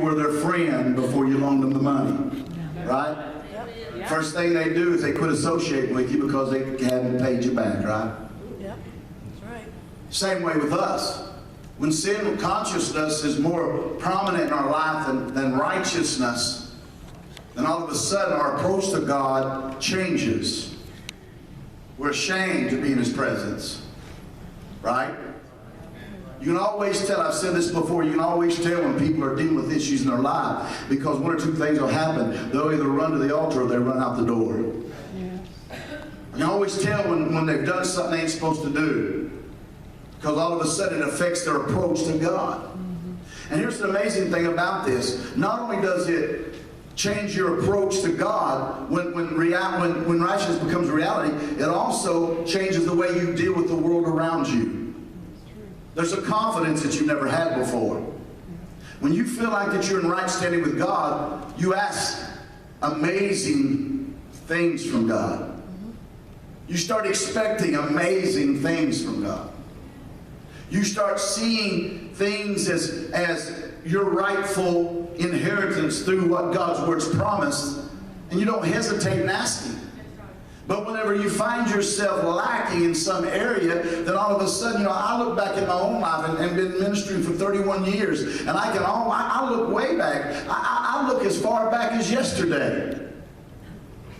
were their friend before you loaned them the money. Right? First thing they do is they quit associating with you because they haven't paid you back, right? Yep, that's right. Same way with us. When sin consciousness is more prominent in our life than righteousness, then all of a sudden our approach to God changes. We're ashamed to be in His presence, right? You can always tell, I've said this before, you can always tell when people are dealing with issues in their life, because one or two things will happen. They'll either run to the altar or they'll run out the door. Yeah. You can always tell when they've done something they ain't supposed to do, because all of a sudden it affects their approach to God. And here's the amazing thing about this. Not only does it change your approach to God when righteousness becomes reality, it also changes the way you deal with the world around you. There's a confidence that you've never had before. When you feel like that you're in right standing with God, you ask amazing things from God. You start expecting amazing things from God. You start seeing things as your rightful inheritance through what God's Word's promised, and you don't hesitate in asking. But whenever you find yourself lacking in some area, then all of a sudden, I look back at my own life and been ministering for 31 years, and I look way back. I look as far back as yesterday.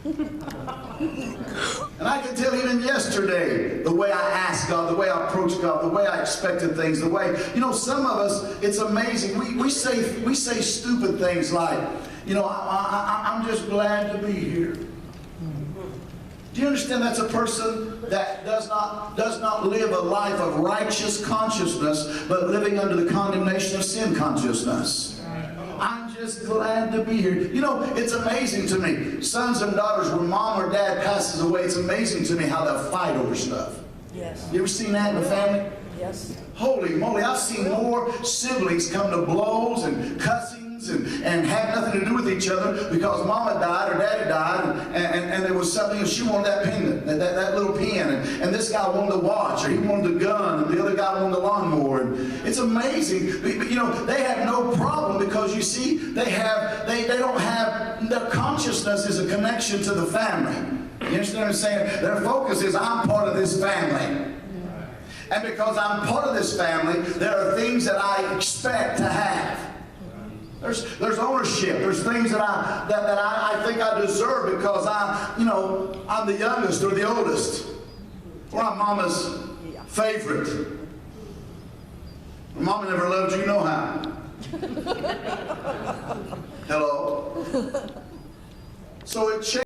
And I can tell even yesterday, the way I asked God, the way I approached God, the way I expected things, the way, some of us, it's amazing. We say stupid things like, I'm just glad to be here. Do you understand that's a person that does not live a life of righteous consciousness, but living under the condemnation of sin consciousness? I'm just glad to be here. It's amazing to me. Sons and daughters, when mom or dad passes away, it's amazing to me how they'll fight over stuff. Yes. You ever seen that in the family? Yes. Holy moly, I've seen more siblings come to blows and cussings and have nothing to do with each other because mama died or daddy died and there was something, she wanted that pen, that little pen, and this guy wanted the watch, or he wanted the gun, and the other guy wanted the lawnmower. And it's amazing. They have no problem because you see, they don't have, their consciousness is a connection to the family. You understand what I'm saying? Their focus is, I'm part of this family. And because I'm part of this family, there are things that I expect to have. There's ownership. There's things that I think I deserve because I'm the youngest or the oldest. Or I'm mama's favorite. Mama never loved you, no how. Hello? So it changed.